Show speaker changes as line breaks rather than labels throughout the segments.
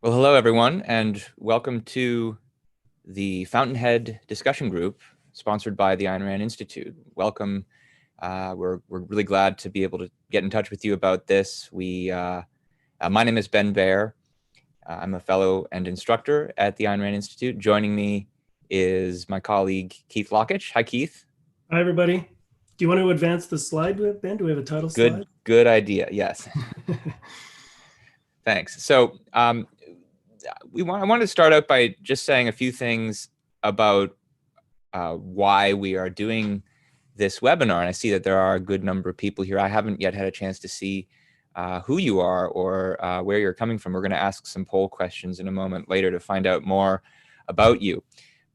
Well, hello, everyone, and welcome to the Fountainhead discussion group sponsored by the Ayn Rand Institute. Welcome. We're really glad to be able to get in touch with you about this. My name is Ben Baer. I'm a fellow and instructor at the Ayn Rand Institute. Joining me is my colleague, Keith Lockitch. Hi, Keith.
Hi, everybody. Do you want to advance the slide, Ben? Do we have a title
Good,
slide?
good idea. Yes. Thanks. So I wanted to start out by just saying a few things about why we are doing this webinar. And I see that there are a good number of people here. I haven't yet had a chance to see who you are or where you're coming from. We're going to ask some poll questions in a moment later to find out more about you.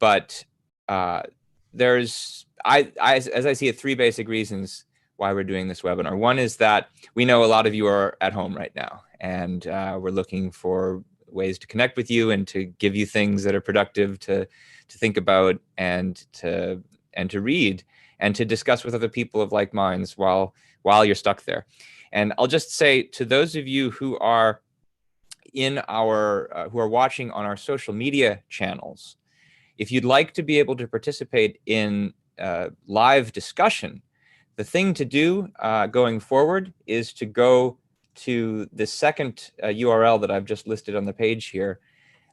But as I see it, three basic reasons why we're doing this webinar. One is that we know a lot of you are at home right now, and we're looking for ways to connect with you and to give you things that are productive to think about and to read and to discuss with other people of like minds while you're stuck there. And I'll just say to those of you who are who are watching on our social media channels, if you'd like to be able to participate in live discussion, the thing to do going forward is to go to the second URL that I've just listed on the page here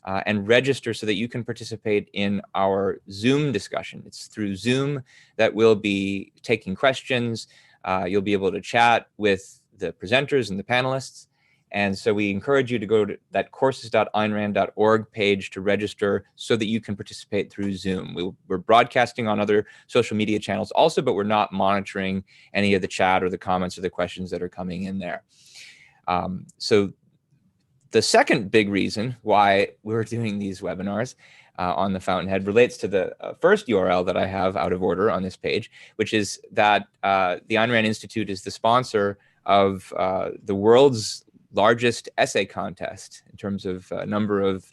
and register so that you can participate in our Zoom discussion. It's through Zoom that we'll be taking questions. You'll be able to chat with the presenters and the panelists. And so we encourage you to go to that courses.aynrand.org page to register so that you can participate through Zoom. We're broadcasting on other social media channels also, but we're not monitoring any of the chat or the comments or the questions that are coming in there. So the second big reason why we're doing these webinars on the Fountainhead relates to the first URL that I have out of order on this page, which is that the Ayn Rand Institute is the sponsor of the world's largest essay contest in terms of number of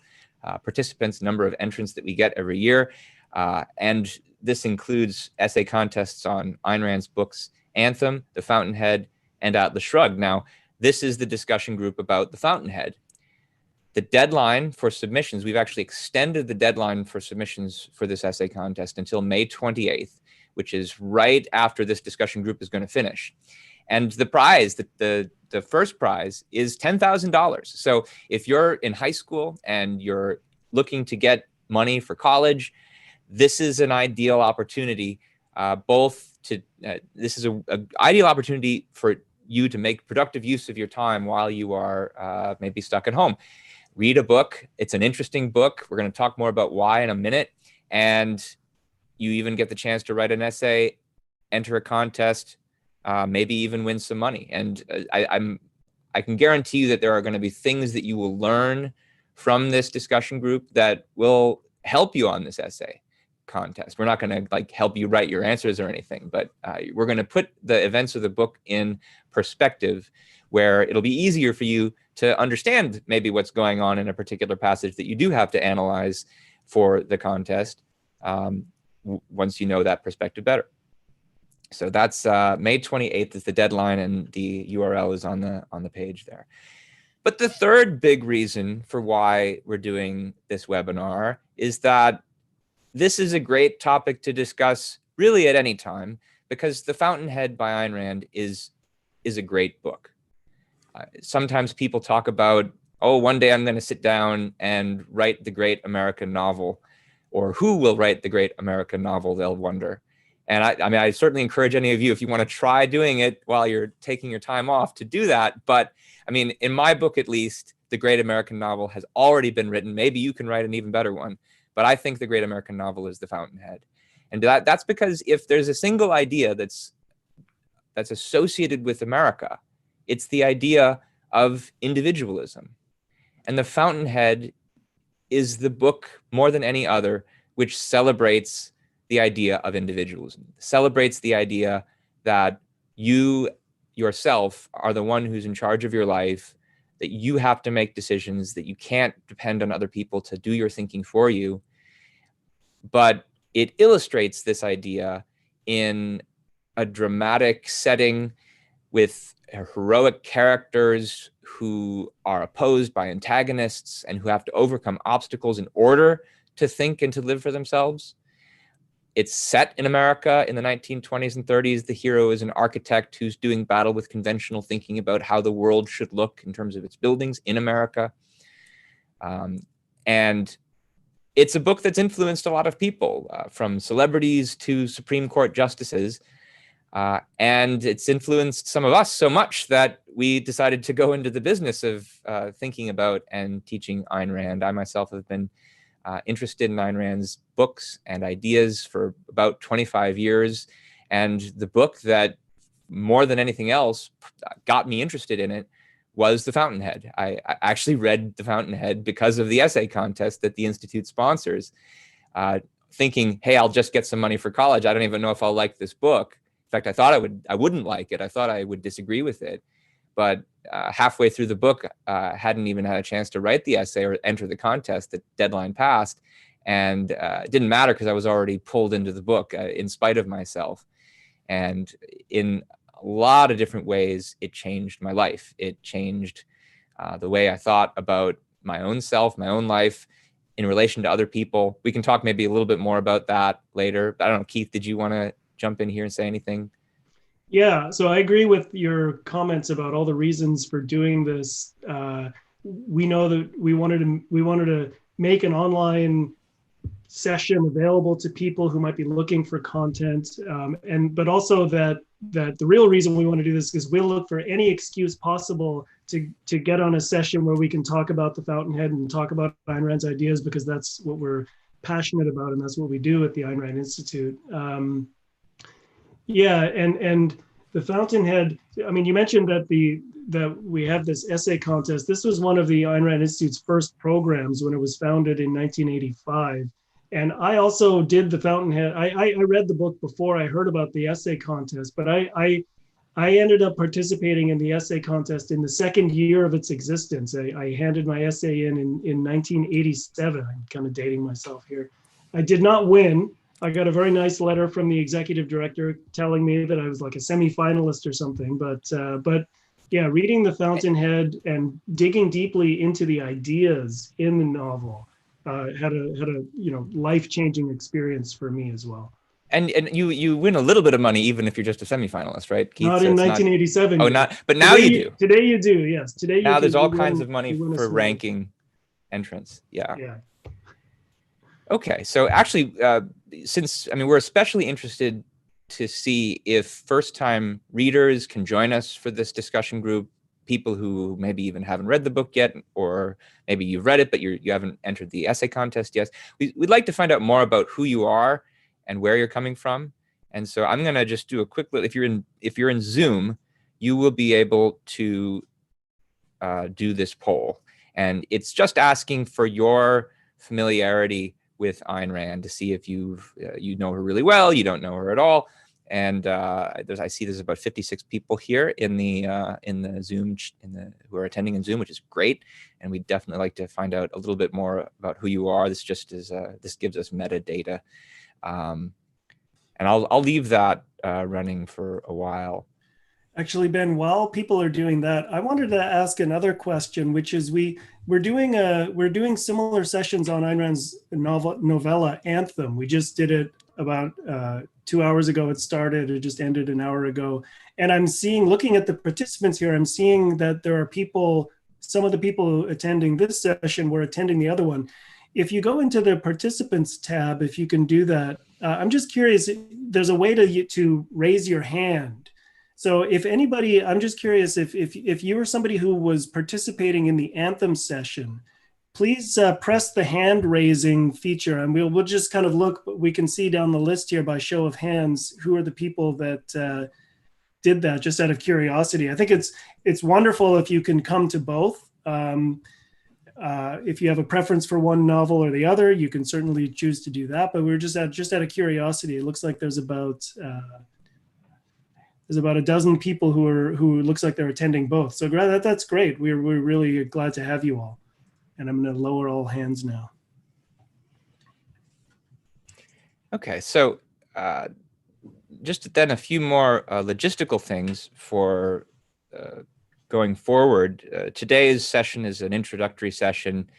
participants, number of entrants that we get every year. And this includes essay contests on Ayn Rand's books, Anthem, The Fountainhead, and Atlas Shrugged. Now, this is the discussion group about The Fountainhead. The deadline for submissions, we've actually extended the deadline for submissions for this essay contest until May 28th, which is right after this discussion group is going to finish. And the prize, the first prize, is $10,000. So if you're in high school and you're looking to get money for college, this is an ideal opportunity. This is an ideal opportunity for you to make productive use of your time while you are maybe stuck at home. Read a book. It's an interesting book. We're going to talk more about why in a minute. And you even get the chance to write an essay, enter a contest, maybe even win some money. And I can guarantee you that there are going to be things that you will learn from this discussion group that will help you on this essay contest. We're not going to help you write your answers or anything, but we're going to put the events of the book in perspective where it'll be easier for you to understand maybe what's going on in a particular passage that you do have to analyze for the contest once you know that perspective better. So that's May 28th is the deadline, and the URL is on the page there. But the third big reason for why we're doing this webinar is that this is a great topic to discuss really at any time, because The Fountainhead by Ayn Rand is a great book. Sometimes people talk about, oh, one day I'm going to sit down and write the great American novel, or who will write the great American novel, they'll wonder. And I certainly encourage any of you, if you want to try doing it while you're taking your time off, to do that. But I mean, in my book, at least, the great American novel has already been written. Maybe you can write an even better one. But I think the great American novel is The Fountainhead. And that's because if there's a single idea that's associated with America, it's the idea of individualism. And The Fountainhead is the book, more than any other, which celebrates the idea of individualism, celebrates the idea that you yourself are the one who's in charge of your life, that you have to make decisions, that you can't depend on other people to do your thinking for you. But it illustrates this idea in a dramatic setting with heroic characters who are opposed by antagonists and who have to overcome obstacles in order to think and to live for themselves. It's set in America in the 1920s and 30s. The hero is an architect who's doing battle with conventional thinking about how the world should look in terms of its buildings in America. And it's a book that's influenced a lot of people, from celebrities to Supreme Court justices. And it's influenced some of us so much that we decided to go into the business of thinking about and teaching Ayn Rand. I myself have been interested in Ayn Rand's books and ideas for about 25 years. And the book that more than anything else got me interested in it was The Fountainhead. I actually read The Fountainhead because of the essay contest that the Institute sponsors, thinking, hey, I'll just get some money for college. I don't even know if I'll like this book. In fact, I thought I wouldn't like it. I thought I would disagree with it. But halfway through the book, hadn't even had a chance to write the essay or enter the contest. The deadline passed, and it didn't matter because I was already pulled into the book in spite of myself. And in a lot of different ways, it changed my life. It changed the way I thought about my own self, my own life in relation to other people. We can talk maybe a little bit more about that later. I don't know, Keith, did you want to jump in here and say anything?
Yeah, so I agree with your comments about all the reasons for doing this. We know that we wanted to make an online session available to people who might be looking for content, but also that the real reason we want to do this is we'll look for any excuse possible to get on a session where we can talk about the Fountainhead and talk about Ayn Rand's ideas, because that's what we're passionate about and that's what we do at the Ayn Rand Institute. Yeah, and the Fountainhead, I mean, you mentioned that we have this essay contest. This was one of the Ayn Rand Institute's first programs when it was founded in 1985. And I also did the Fountainhead. I read the book before I heard about the essay contest, but I ended up participating in the essay contest in the second year of its existence. I handed my essay in 1987. I'm kind of dating myself here. I did not win. I got a very nice letter from the executive director telling me that I was like a semi-finalist or something. But yeah, reading The Fountainhead and digging deeply into the ideas in the novel had a life-changing experience for me as well.
And you win a little bit of money even if you're just a semifinalist, right, Keith?
Not
so
in 1987.
Oh, not. But now you do.
Today you do. Yes. Today
now
you
there's all kinds of money for ranking entrants.
Yeah.
Okay, so actually, we're especially interested to see if first-time readers can join us for this discussion group, people who maybe even haven't read the book yet, or maybe you've read it, but you haven't entered the essay contest yet. We'd like to find out more about who you are and where you're coming from. And so I'm going to just do a quick look. If you're in Zoom, you will be able to do this poll. And it's just asking for your familiarity with Ayn Rand to see if you know her really well, you don't know her at all. And I see there's about 56 people here in the Zoom who are attending in Zoom, which is great. And we'd definitely like to find out a little bit more about who you are. This just is this gives us metadata, and I'll leave that running for a while.
Actually, Ben, while people are doing that, I wanted to ask another question, which is we're doing similar sessions on Ayn Rand's novella Anthem. We just did it about 2 hours ago. It started. It just ended an hour ago. And I'm looking at the participants here, I'm seeing that there are people. Some of the people attending this session were attending the other one. If you go into the participants tab, if you can do that, I'm just curious. There's a way to raise your hand. So if anybody, I'm just curious if you were somebody who was participating in the Anthem session, please press the hand raising feature, and we'll just kind of look. We can see down the list here by show of hands who are the people that did that. Just out of curiosity, I think it's wonderful if you can come to both. If you have a preference for one novel or the other, you can certainly choose to do that. But we're just out of curiosity. It looks like there's about a dozen people who looks like they're attending both. So that's great. We're really glad to have you all. And I'm going to lower all hands now.
Okay, so just then a few more logistical things for going forward. Today's session is an introductory session.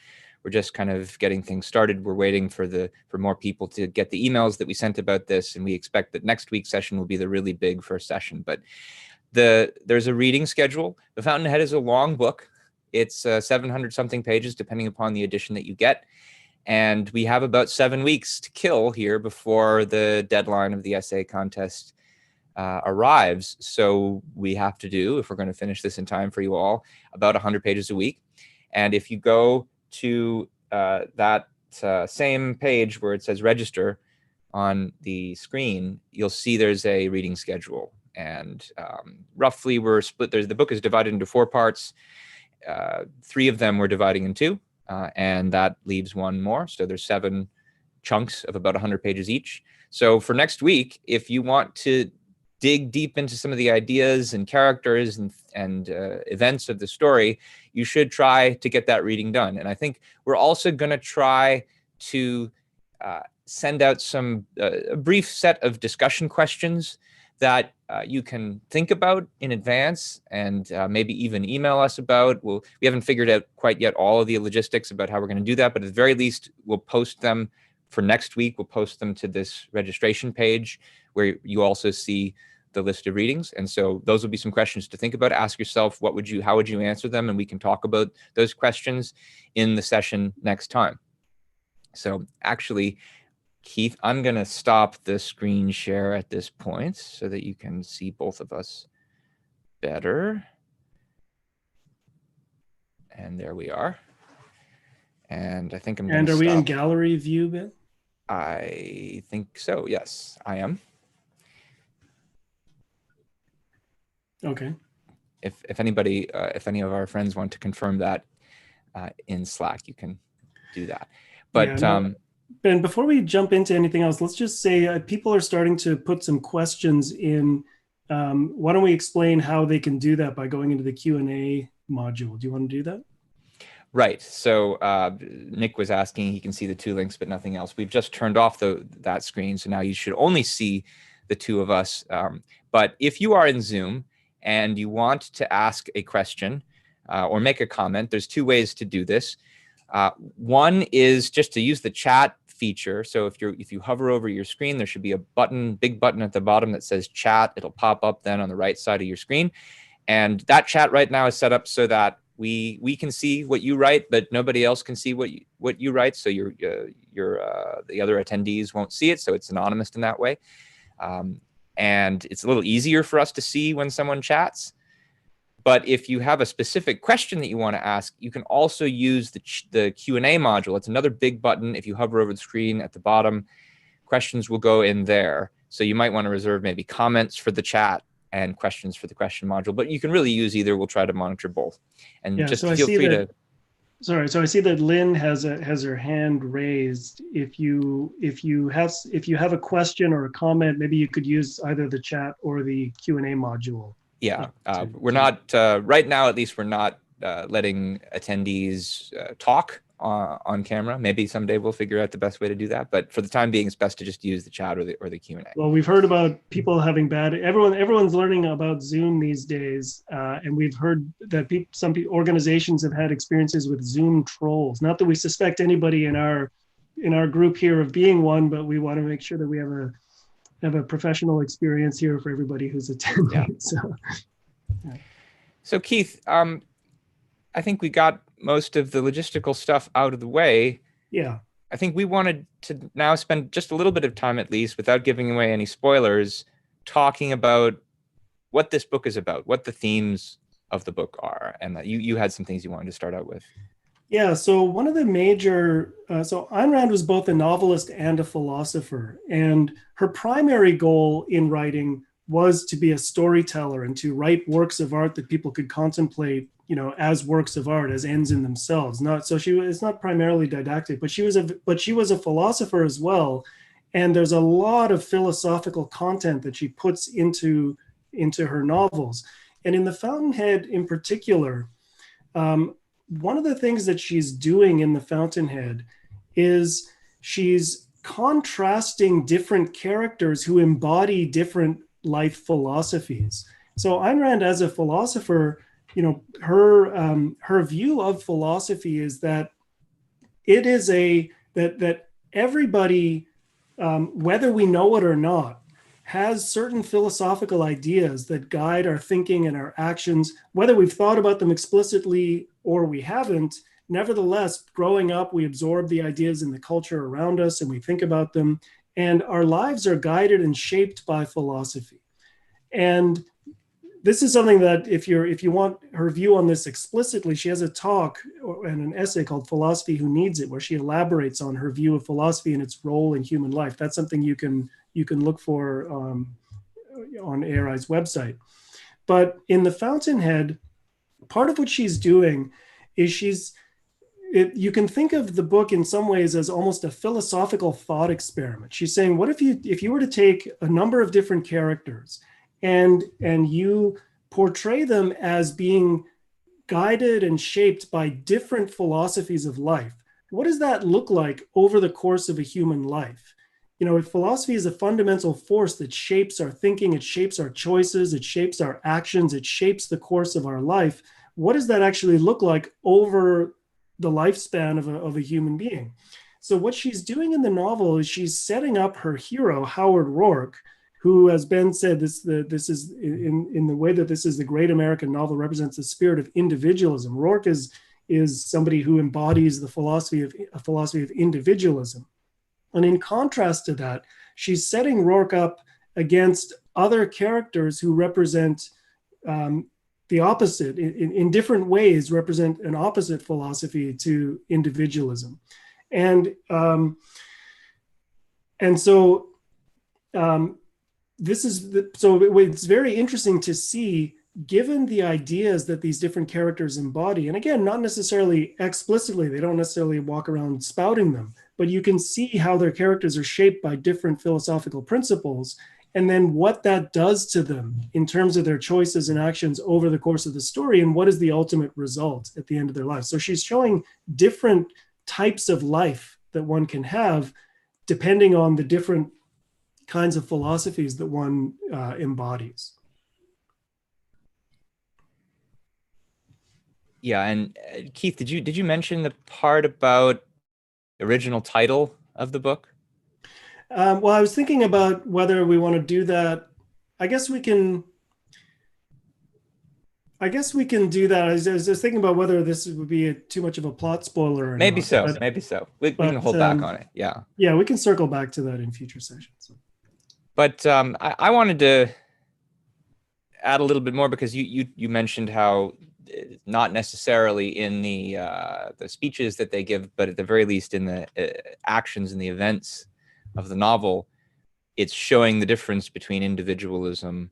We're just kind of getting things started. We're waiting for more people to get the emails that we sent about this, and we expect that next week's session will be the really big first session. But there's a reading schedule. The Fountainhead is a long book. It's 700 something pages, depending upon the edition that you get. And we have about 7 weeks to kill here before the deadline of the essay contest arrives. So we have to do, if we're going to finish this in time for you all, about 100 pages a week. And if you go to that same page where it says register on the screen, you'll see there's a reading schedule. And roughly we're split. The book is divided into 4 parts. 3 of them we're dividing in 2. And that leaves 1 more. So there's 7 chunks of about 100 pages each. So for next week, if you want to dig deep into some of the ideas and characters and events of the story, you should try to get that reading done. And I think we're also going to try to send out a brief set of discussion questions that you can think about in advance and maybe even email us about. We haven't figured out quite yet all of the logistics about how we're going to do that, but at the very least, we'll post them for next week. We'll post them to this registration page where you also see the list of readings. And so those will be some questions to think about. Ask yourself, how would you answer them? And we can talk about those questions in the session next time. So actually, Keith, I'm going to stop the screen share at this point so that you can see both of us better. And there we are. And I think I'm going to stop.
And are we in gallery view, Ben?
I think so. Yes, I am.
Okay.
If anybody, if any of our friends want to confirm that in Slack, you can do that. But
Ben, before we jump into anything else, let's just say people are starting to put some questions in. Why don't we explain how they can do that by going into the Q&A module? Do you want to do that?
Right. So Nick was asking, he can see the 2 links, but nothing else. We've just turned off that screen. So now you should only see the 2 of us. But if you are in Zoom and you want to ask a question or make a comment, there's 2 ways to do this. One is just to use the chat feature. So if you hover over your screen, there should be a big button at the bottom that says chat. It'll pop up then on the right side of your screen. And that chat right now is set up so that we can see what you write, but nobody else can see what you write. So the other attendees won't see it. So it's anonymous in that way. And it's a little easier for us to see when someone chats. But if you have a specific question that you want to ask, you can also use the Q&A module. It's another big button. If you hover over the screen at the bottom, questions will go in there. So you might want to reserve maybe comments for the chat and questions for the question module. But you can really use either. We'll try to monitor both. And just feel free to...
Sorry, so I see that Lynn has her hand raised. If you have a question or a comment, maybe you could use either the chat or the Q&A module.
Yeah, we're not right now. At least we're not letting attendees talk on camera. Maybe someday we'll figure out the best way to do that. But for the time being, it's best to just use the chat or the Q&A.
Well, we've heard about people having everyone's learning about Zoom these days, and we've heard that some organizations have had experiences with Zoom trolls. Not that we suspect anybody in our group here of being one, but we want to make sure that we have a professional experience here for everybody who's attending. Yeah.
So Keith, I think we got most of the logistical stuff out of the way.
Yeah.
I think we wanted to now spend just a little bit of time, at least without giving away any spoilers, talking about what this book is about, what the themes of the book are. And you had some things you wanted to start out with.
Yeah, so one of the major, so Ayn Rand was both a novelist and a philosopher, and her primary goal in writing was to be a storyteller and to write works of art that people could contemplate, as works of art, as ends in themselves. It's not primarily didactic, but she was a philosopher as well, and there's a lot of philosophical content that she puts into her novels, and in The Fountainhead in particular. One of the things that she's doing in The Fountainhead is she's contrasting different characters who embody different life philosophies. So Ayn Rand, as a philosopher, her view of philosophy is that it is that everybody, whether we know it or not, has certain philosophical ideas that guide our thinking and our actions, whether we've thought about them explicitly or we haven't. Nevertheless, growing up, we absorb the ideas in the culture around us and we think about them, and our lives are guided and shaped by philosophy. And this is something that if you want her view on this explicitly, she has a talk and an essay called Philosophy Who Needs It, where she elaborates on her view of philosophy and its role in human life. That's something you can look for on ARI's website. But in the Fountainhead, part of what she's doing is you can think of the book in some ways as almost a philosophical thought experiment. She's saying, what if you were to take a number of different characters and you portray them as being guided and shaped by different philosophies of life? What does that look like over the course of a human life? If philosophy is a fundamental force that shapes our thinking, it shapes our choices, it shapes our actions, it shapes the course of our life, what does that actually look like over the lifespan of a human being? So what she's doing in the novel is she's setting up her hero, Howard Rourke, who, as Ben said, this is in the way that this is the great American novel, represents the spirit of individualism. Rourke is somebody who embodies the philosophy of individualism. And in contrast to that, she's setting Rourke up against other characters who represent the opposite, in different ways, represent an opposite philosophy to individualism. And so it's very interesting to see, given the ideas that these different characters embody, and again, not necessarily explicitly, they don't necessarily walk around spouting them, but you can see how their characters are shaped by different philosophical principles, and then what that does to them in terms of their choices and actions over the course of the story, and what is the ultimate result at the end of their lives. So she's showing different types of life that one can have depending on the different kinds of philosophies that one embodies.
Yeah, and Keith, did you mention the part about the original title of the book?
Well, I was thinking about whether we want to do that. I guess we can do that. I was thinking about whether this would be too much of a plot spoiler or
Maybe
not.
so. Maybe so. We can hold back on it. Yeah.
Yeah, we can circle back to that in future sessions.
But I wanted to add a little bit more, because you mentioned how not necessarily in the speeches that they give, but at the very least in the actions and the events of the novel, it's showing the difference between individualism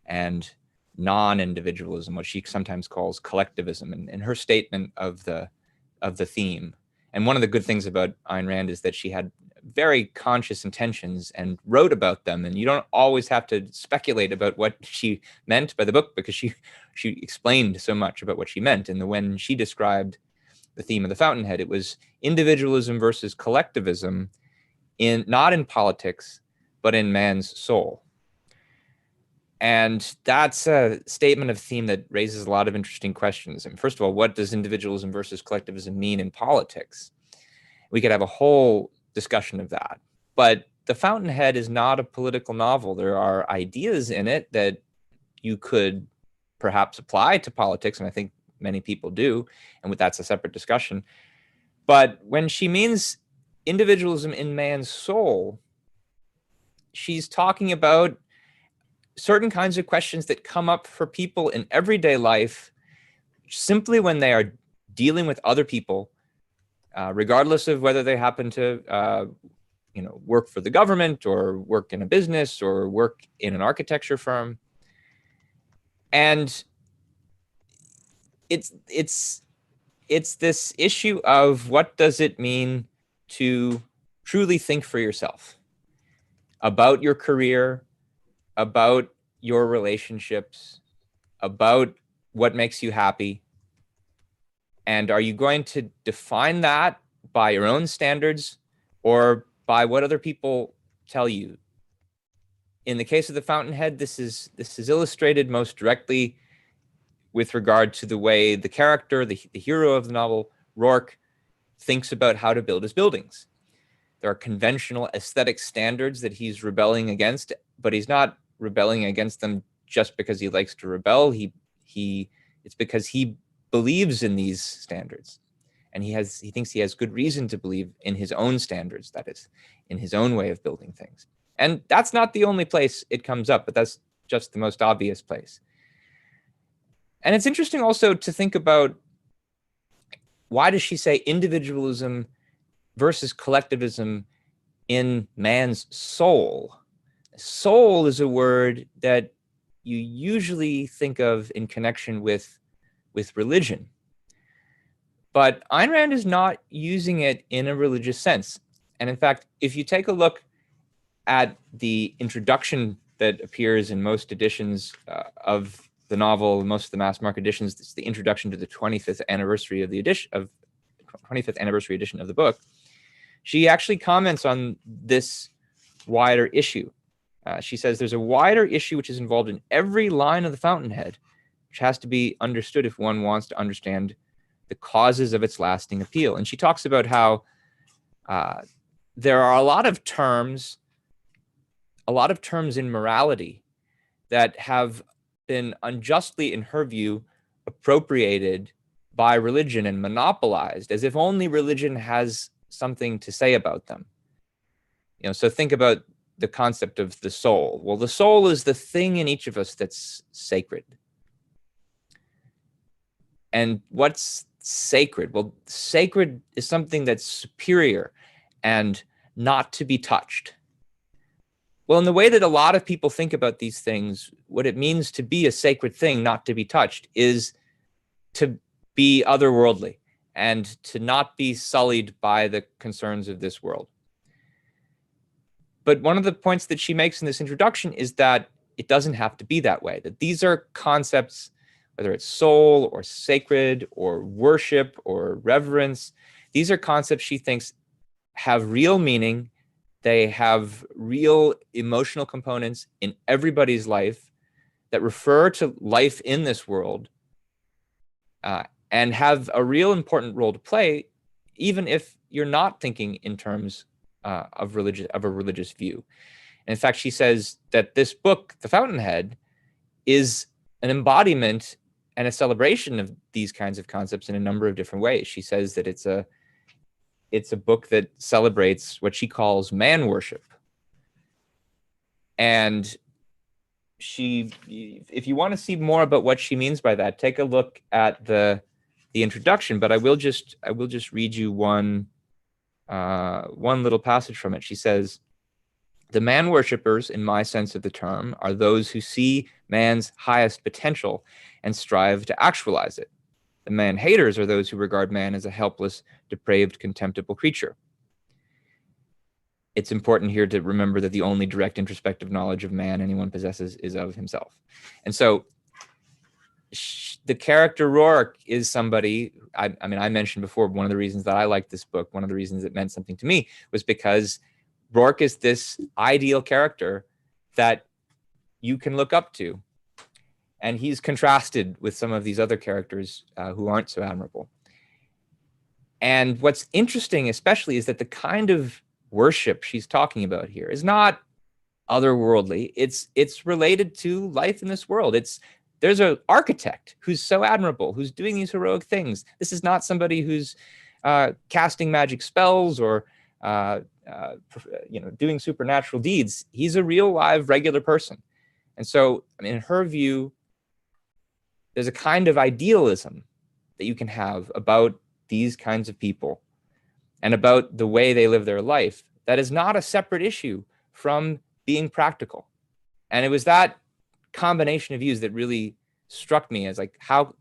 and non-individualism, what she sometimes calls collectivism, and her statement of the theme. And one of the good things about Ayn Rand is that she had very conscious intentions and wrote about them, and you don't always have to speculate about what she meant by the book, because she explained so much about what she meant. And when she described the theme of the Fountainhead, it was individualism versus collectivism, not in politics, but in man's soul. And that's a statement of theme that raises a lot of interesting questions. And first of all, what does individualism versus collectivism mean in politics? We could have a whole discussion of that. But The Fountainhead is not a political novel. There are ideas in it that you could perhaps apply to politics, and I think many people do, and that's a separate discussion. But when she means individualism in man's soul, she's talking about certain kinds of questions that come up for people in everyday life, simply when they are dealing with other people, regardless of whether they happen to work for the government or work in a business or work in an architecture firm. And it's this issue of what does it mean to truly think for yourself about your career, about your relationships, about what makes you happy. And are you going to define that by your own standards or by what other people tell you? In the case of The Fountainhead, this is illustrated most directly with regard to the way the character, the hero of the novel, Rourke, thinks about how to build his buildings. There are conventional aesthetic standards that he's rebelling against, but he's not rebelling against them just because he likes to rebel. It's because he believes in these standards, and he thinks he has good reason to believe in his own standards, that is, in his own way of building things. And that's not the only place it comes up, but that's just the most obvious place. And it's interesting also to think about, why does she say individualism versus collectivism in man's soul? Soul is a word that you usually think of in connection with religion. But Ayn Rand is not using it in a religious sense. And in fact, if you take a look at the introduction that appears in most editions of the novel, most of the mass market editions, it's the introduction to the 25th anniversary of the 25th anniversary edition of the book. She actually comments on this wider issue. She says there's a wider issue which is involved in every line of the Fountainhead, which has to be understood if one wants to understand the causes of its lasting appeal. And she talks about how there are a lot of terms in morality that have been unjustly, in her view, appropriated by religion and monopolized, as if only religion has something to say about them. So think about the concept of the soul. Well, the soul is the thing in each of us that's sacred. And what's sacred? Well, sacred is something that's superior and not to be touched. Well, in the way that a lot of people think about these things, what it means to be a sacred thing, not to be touched, is to be otherworldly and to not be sullied by the concerns of this world. But one of the points that she makes in this introduction is that it doesn't have to be that way, that these are concepts, whether it's soul or sacred or worship or reverence, these are concepts she thinks have real meaning. They have real emotional components in everybody's life that refer to life in this world and have a real important role to play, even if you're not thinking in terms of a religious view. And in fact, she says that this book, The Fountainhead, is an embodiment and a celebration of these kinds of concepts in a number of different ways. She says that it's a book that celebrates what she calls man worship. And if you want to see more about what she means by that, take a look at the introduction. But I will just read you one little passage from it. She says, "The man worshippers, in my sense of the term, are those who see man's highest potential and strive to actualize it. The man haters are those who regard man as a helpless, depraved, contemptible creature." It's important here to remember that the only direct introspective knowledge of man anyone possesses is of himself. And so the character Rourke is somebody, I mentioned before, one of the reasons that I liked this book, one of the reasons it meant something to me, was because Rourke is this ideal character that you can look up to. And he's contrasted with some of these other characters who aren't so admirable. And what's interesting, especially, is that the kind of worship she's talking about here is not otherworldly. It's related to life in this world. There's an architect who's so admirable, who's doing these heroic things. This is not somebody who's casting magic spells or doing supernatural deeds. He's a real, live, regular person. And so, in her view, there's a kind of idealism that you can have about these kinds of people and about the way they live their life that is not a separate issue from being practical. And it was that combination of views that really struck me as how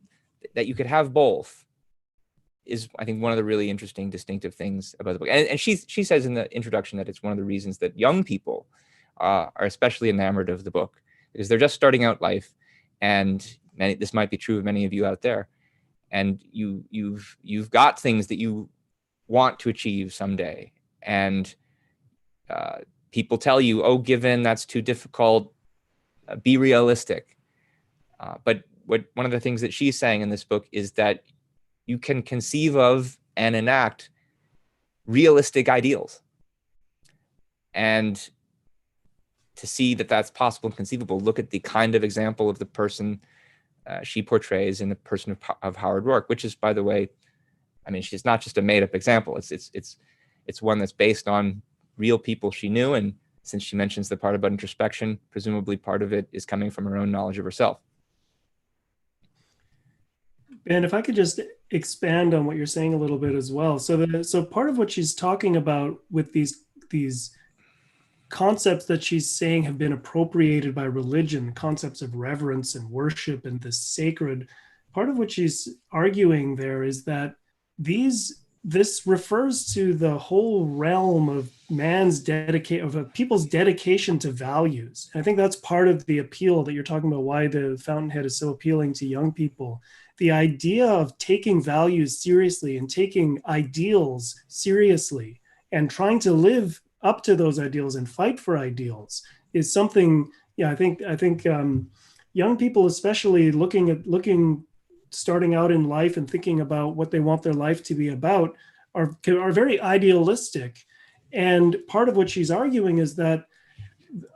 that you could have both is, I think, one of the really interesting, distinctive things about the book. And she says in the introduction that it's one of the reasons that young people are especially enamored of the book, because they're just starting out life, and this might be true of many of you out there, and you've got things that you want to achieve someday, and people tell you, "Oh, give in, that's too difficult, be realistic." But one of the things that she's saying in this book is that you can conceive of and enact realistic ideals. And to see that that's possible and conceivable, look at the kind of example of the person she portrays in the person of Howard Rourke, which is, by the way, I mean, she's not just a made-up example. It's one that's based on real people she knew. And since she mentions the part about introspection, presumably part of it is coming from her own knowledge of herself.
And if I could just expand on what you're saying a little bit as well. So part of what she's talking about with these concepts that she's saying have been appropriated by religion, concepts of reverence and worship and the sacred, part of what she's arguing there is that this refers to the whole realm of people's dedication to values. And I think that's part of the appeal that you're talking about, why the Fountainhead is so appealing to young people. The idea of taking values seriously and taking ideals seriously and trying to live up to those ideals and fight for ideals is something, I think young people, especially starting out in life and thinking about what they want their life to be about, are very idealistic. And part of what she's arguing is that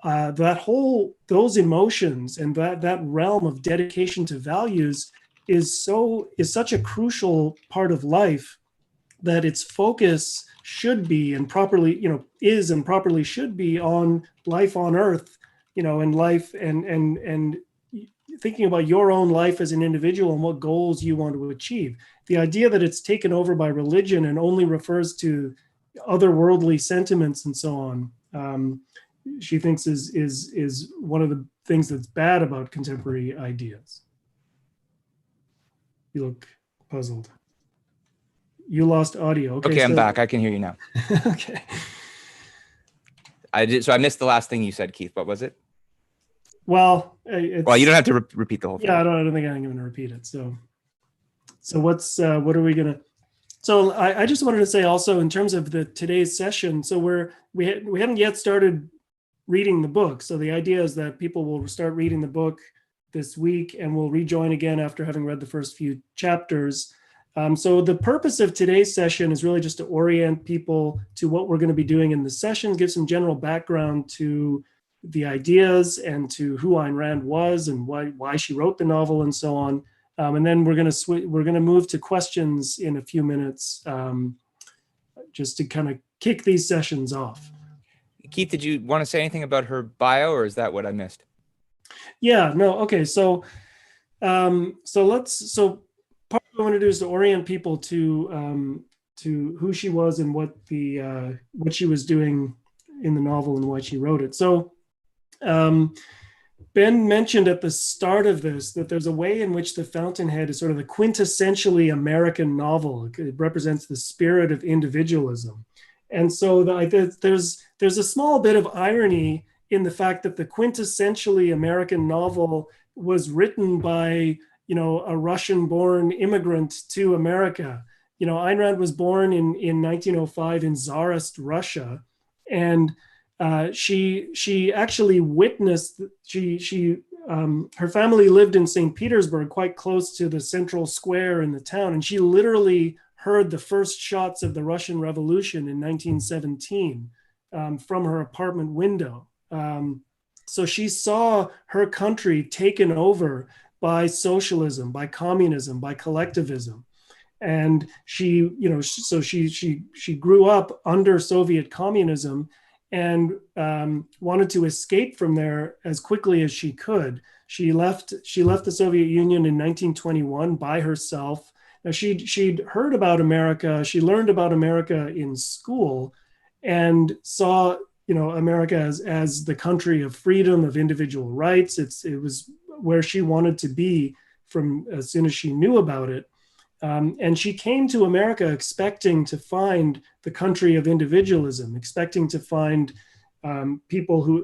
those emotions and that realm of dedication to values is such a crucial part of life that its focus should be and properly, is and properly should be on life on earth, and life and thinking about your own life as an individual and what goals you want to achieve. The idea that it's taken over by religion and only refers to otherworldly sentiments and so on, she thinks is one of the things that's bad about contemporary ideas. You look puzzled. You lost audio.
Okay, I'm back. I can hear you now.
Okay.
So I missed the last thing you said, Keith. What was it?
Well,
you don't have to repeat the whole thing.
Yeah, I don't think I'm going to repeat it. So what are we going to? So I just wanted to say also in terms of today's session. So we haven't yet started reading the book. So the idea is that people will start reading the book this week and we'll rejoin again after having read the first few chapters. So the purpose of today's session is really just to orient people to what we're going to be doing in the sessions, give some general background to the ideas and to who Ayn Rand was and why she wrote the novel and so on. And then we're going to move to questions in a few minutes, just to kind of kick these sessions off.
Keith, did you want to say anything about her bio, or is that what I missed?
Yeah, no. Okay. So part of what I want to do is to orient people to who she was and what she was doing in the novel and why she wrote it. So Ben mentioned at the start of this that there's a way in which The Fountainhead is sort of the quintessentially American novel. It represents the spirit of individualism. And so there's a small bit of irony in the fact that the quintessentially American novel was written by, a Russian-born immigrant to America. Ayn Rand was born in 1905 in Tsarist Russia, and she actually witnessed. Her family lived in St. Petersburg, quite close to the central square in the town, and she literally heard the first shots of the Russian Revolution in 1917 from her apartment window. So she saw her country taken over by socialism, by communism, by collectivism. And she grew up under Soviet communism and wanted to escape from there as quickly as she could. She left the Soviet Union in 1921 by herself. Now she'd heard about America. She learned about America in school and saw America as the country of freedom, of individual rights. It was where she wanted to be from as soon as she knew about it. And she came to America expecting to find the country of individualism, expecting to find people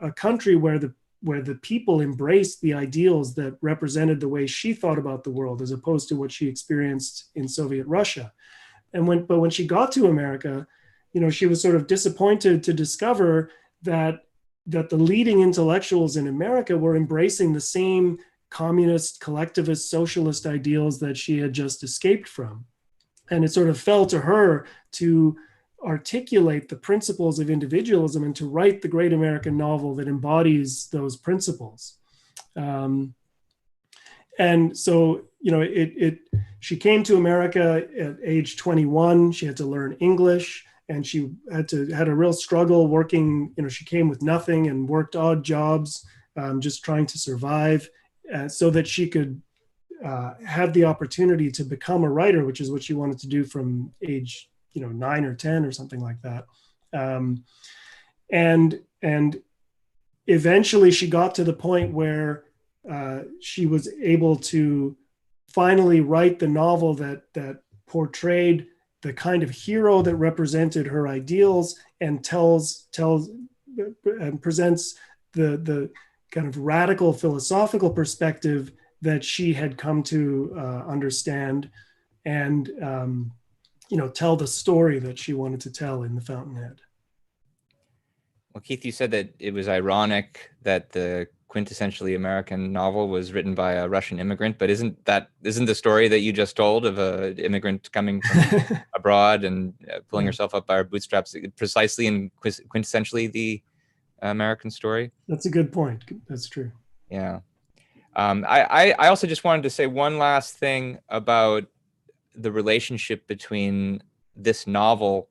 a country where the people embraced the ideals that represented the way she thought about the world, as opposed to what she experienced in Soviet Russia. But when she got to America, she was sort of disappointed to discover that the leading intellectuals in America were embracing the same communist, collectivist, socialist ideals that she had just escaped from. And it sort of fell to her to articulate the principles of individualism and to write the great American novel that embodies those principles. And so, she came to America at age 21. She had to learn English, and she had a real struggle working. She came with nothing and worked odd jobs, just trying to survive, so that she could have the opportunity to become a writer, which is what she wanted to do from age 9 or 10 or something like that. And eventually she got to the point where she was able to finally write the novel that portrayed the kind of hero that represented her ideals and tells and presents the kind of radical philosophical perspective that she had come to understand, and tell the story that she wanted to tell in the Fountainhead.
Well, Keith, you said that it was ironic that the quintessentially American novel was written by a Russian immigrant, but isn't the story that you just told of an immigrant coming from abroad and pulling herself up by her bootstraps precisely and quintessentially the American story?
That's a good point. That's true.
Yeah. I also just wanted to say one last thing about the relationship between this novel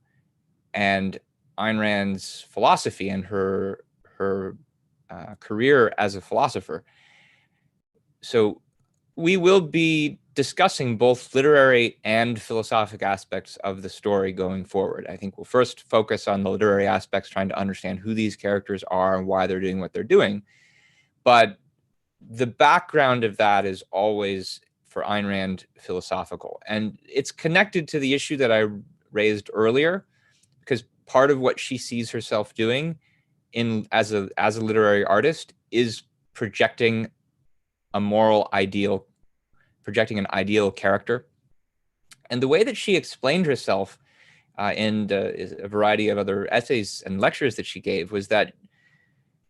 and Ayn Rand's philosophy and her career as a philosopher. So we will be discussing both literary and philosophic aspects of the story going forward. I think we'll first focus on the literary aspects, trying to understand who these characters are and why they're doing what they're doing. But the background of that is always, for Ayn Rand, philosophical. And it's connected to the issue that I raised earlier, because part of what she sees herself doing as a literary artist is projecting a moral ideal, projecting an ideal character. And the way that she explained herself in a variety of other essays and lectures that she gave was that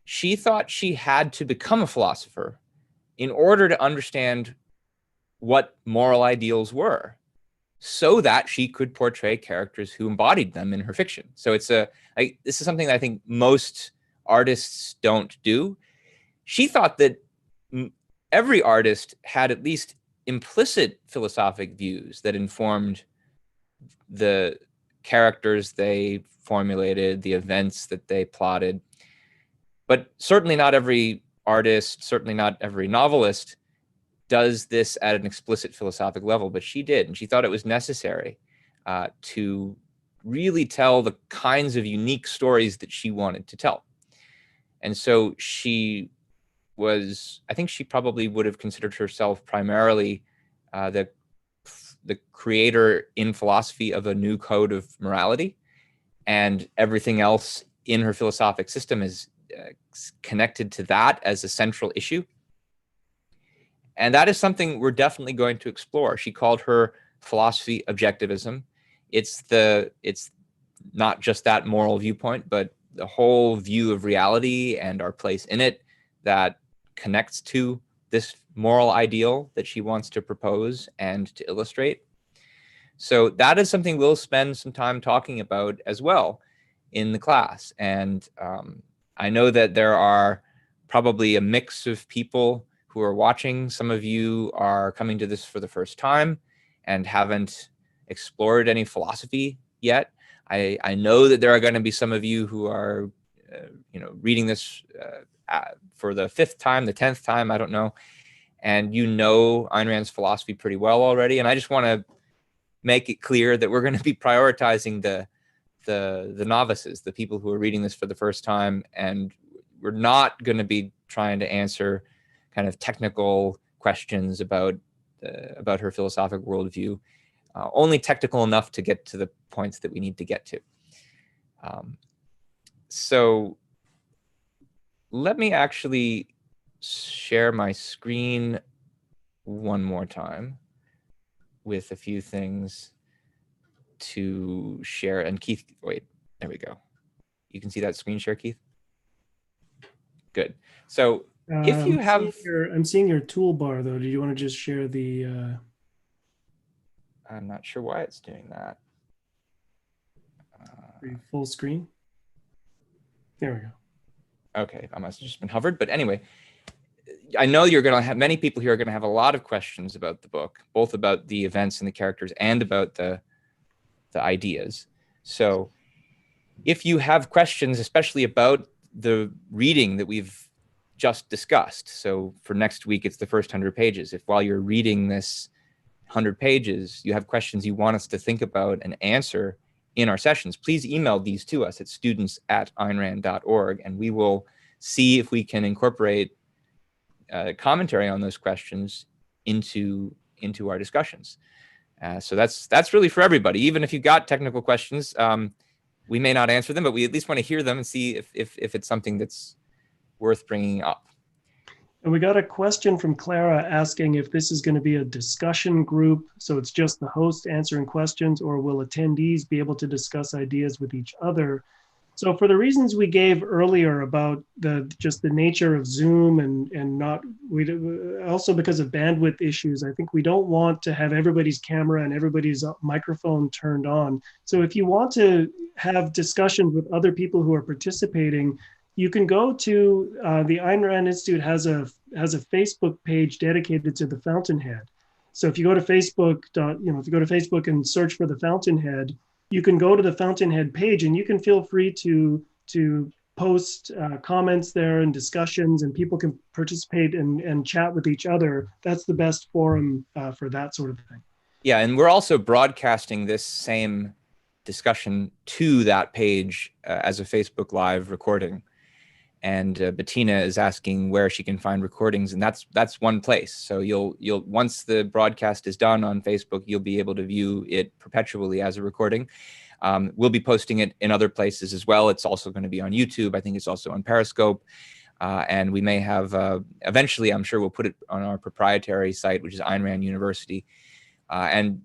she thought she had to become a philosopher in order to understand what moral ideals were, so that she could portray characters who embodied them in her fiction. So this is something that I think most artists don't do. She thought that every artist had at least implicit philosophic views that informed the characters they formulated, the events that they plotted. But certainly not every artist, certainly not every novelist does this at an explicit philosophic level, but she did. And she thought it was necessary to really tell the kinds of unique stories that she wanted to tell. And so I think she probably would have considered herself primarily the creator in philosophy of a new code of morality, and everything else in her philosophic system is connected to that as a central issue. And that is something we're definitely going to explore. She called her philosophy objectivism. It's not just that moral viewpoint, but the whole view of reality and our place in it that connects to this moral ideal that she wants to propose and to illustrate. So that is something we'll spend some time talking about as well in the class. And I know that there are probably a mix of people who are watching. Some of you are coming to this for the first time and haven't explored any philosophy yet. I know that there are going to be some of you who are, reading this for the 5th time, the 10th time, I don't know, and Ayn Rand's philosophy pretty well already. And I just want to make it clear that we're going to be prioritizing the novices, the people who are reading this for the first time, and we're not going to be trying to answer kind of technical questions about her philosophic worldview, only technical enough to get to the points that we need to get to. So let me actually share my screen one more time with a few things to share. And Keith, wait, there we go. You can see that screen share, Keith? Good. So If you have,
I'm seeing your toolbar though. Do you want to just share the?
I'm not sure why it's doing that.
Full screen. There we go.
Okay, I must have just been hovered, but anyway, I know you're going to have many people here are going to have a lot of questions about the book, both about the events and the characters and about the ideas. So if you have questions, especially about the reading that we've just discussed, so for next week, it's the first 100 pages. If while you're reading this 100 pages, you have questions you want us to think about and answer in our sessions, please email these to us at students@aynrand.org, and we will see if we can incorporate commentary on those questions into our discussions. So that's really for everybody. Even if you got technical questions, we may not answer them, but we at least want to hear them and see if it's something that's worth bringing up.
And we got a question from Clara asking if this is going to be a discussion group, so it's just the host answering questions, or will attendees be able to discuss ideas with each other? So for the reasons we gave earlier about just the nature of Zoom and also because of bandwidth issues, I think we don't want to have everybody's camera and everybody's microphone turned on. So if you want to have discussions with other people who are participating, you can go to the Ayn Rand Institute has a Facebook page dedicated to the Fountainhead. So if you go to Facebook, if you go to Facebook and search for the Fountainhead, you can go to the Fountainhead page and you can feel free to post comments there and discussions, and people can participate and chat with each other. That's the best forum for that sort of thing.
Yeah, and we're also broadcasting this same discussion to that page as a Facebook Live recording. And Bettina is asking where she can find recordings, and that's one place. So you'll once the broadcast is done on Facebook, you'll be able to view it perpetually as a recording. We'll be posting it in other places as well. It's also going to be on YouTube. I think it's also on Periscope, and we may have eventually. I'm sure we'll put it on our proprietary site, which is Ayn Rand University. And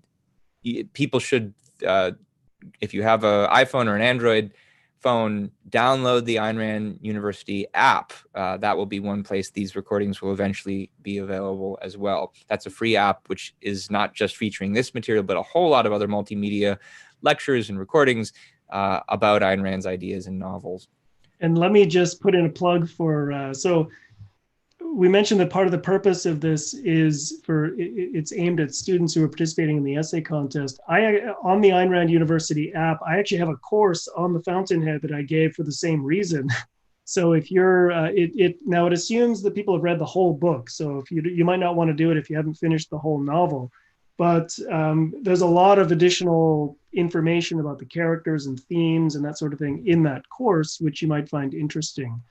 people should, if you have an iPhone or an Android phone, download the Ayn Rand University app. That will be one place these recordings will eventually be available as well. That's a free app, which is not just featuring this material, but a whole lot of other multimedia lectures and recordings about Ayn Rand's ideas and novels.
And let me just put in a plug for, so we mentioned that part of the purpose of this is it's aimed at students who are participating in the essay contest. On the Ayn Rand University app, I actually have a course on the Fountainhead that I gave for the same reason. So if you're, now it assumes that people have read the whole book. So if you might not want to do it if you haven't finished the whole novel, but there's a lot of additional information about the characters and themes and that sort of thing in that course, which you might find interesting.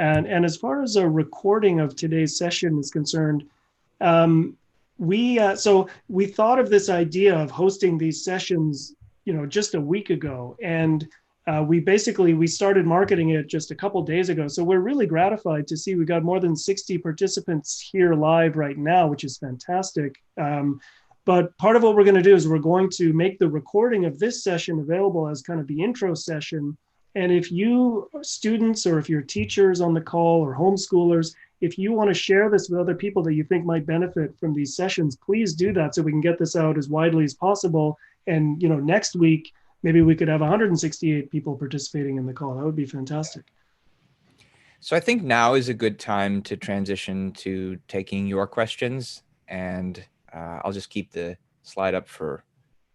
And as far as a recording of today's session is concerned, so we thought of this idea of hosting these sessions, just a week ago, and we started marketing it just a couple days ago. So we're really gratified to see we got more than 60 participants here live right now, which is fantastic. But part of what we're going to do is we're going to make the recording of this session available as kind of the intro session. And if you students, or if you're teachers on the call or homeschoolers, if you want to share this with other people that you think might benefit from these sessions, please do that so we can get this out as widely as possible. And next week, maybe we could have 168 people participating in the call. That would be fantastic.
So I think now is a good time to transition to taking your questions, and I'll just keep the slide up for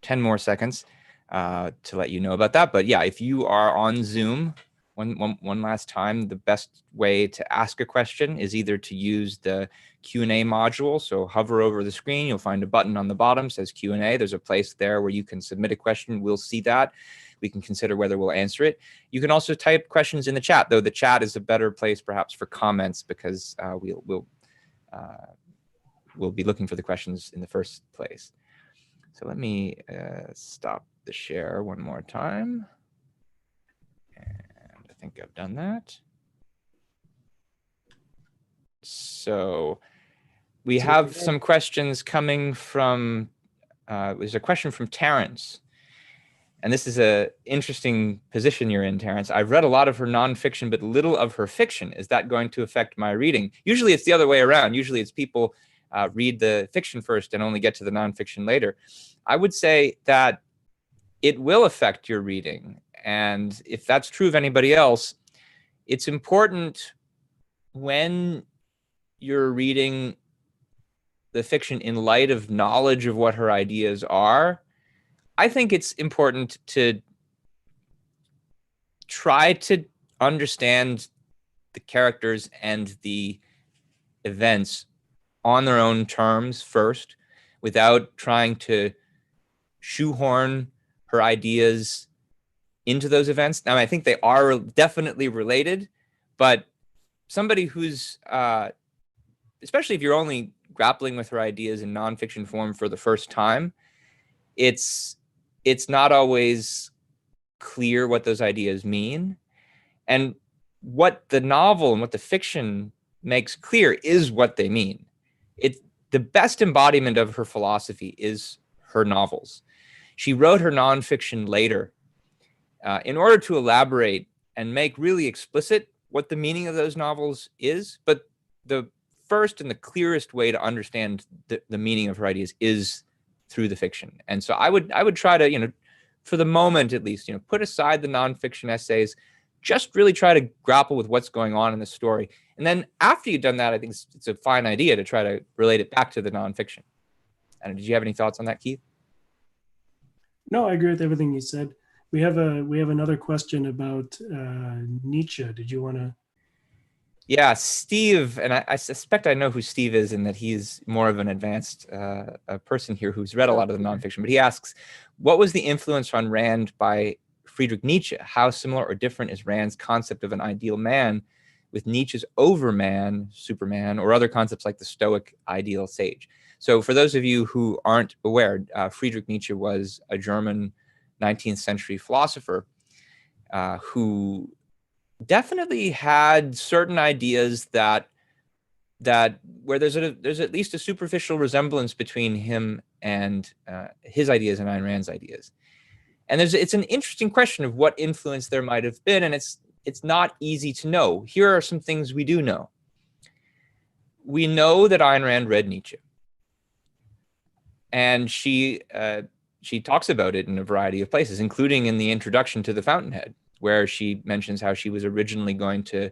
10 more seconds. To let you know about that. But yeah, if you are on Zoom, one last time, the best way to ask a question is either to use the Q&A module. So hover over the screen, you'll find a button on the bottom, says Q&A. There's a place there where you can submit a question. We'll see that. We can consider whether we'll answer it. You can also type questions in the chat, though the chat is a better place perhaps for comments, because we'll be looking for the questions in the first place. So let me stop the share one more time. And I think I've done that. So we have some questions coming from, there's a question from Terrence. and this is a interesting position you're in, Terence. I've read a lot of her nonfiction, but little of her fiction. Is that going to affect my reading? Usually it's the other way around. Usually it's people read the fiction first and only get to the nonfiction later. I would say that it will affect your reading. And if that's true of anybody else, it's important when you're reading the fiction in light of knowledge of what her ideas are. I think it's important to try to understand the characters and the events on their own terms first, without trying to shoehorn her ideas into those events. Now, I think they are definitely related, but somebody who's, especially if you're only grappling with her ideas in nonfiction form for the first time, it's not always clear what those ideas mean. And what the novel and what the fiction makes clear is what they mean. The best embodiment of her philosophy is her novels. She wrote her nonfiction later in order to elaborate and make really explicit what the meaning of those novels is. But the first and the clearest way to understand the meaning of her ideas is through the fiction. And so I would try to, for the moment at least, put aside the nonfiction essays, just really try to grapple with what's going on in the story. And then after you've done that, I think it's a fine idea to try to relate it back to the nonfiction. And did you have any thoughts on that, Keith?
No, I agree with everything you said. We have another question about Nietzsche. Did you want to?
Yeah, Steve, and I suspect I know who Steve is, and that he's more of an advanced person here who's read a lot of the nonfiction. But he asks, what was the influence on Rand by Friedrich Nietzsche? How similar or different is Rand's concept of an ideal man with Nietzsche's overman, Superman, or other concepts like the Stoic ideal sage? So for those of you who aren't aware, Friedrich Nietzsche was a German 19th century philosopher who definitely had certain ideas that where there's at least a superficial resemblance between him and his ideas and Ayn Rand's ideas. And it's an interesting question of what influence there might have been, and it's not easy to know. Here are some things we do know. We know that Ayn Rand read Nietzsche, and she talks about it in a variety of places, including in the introduction to the Fountainhead, where she mentions how she was originally going to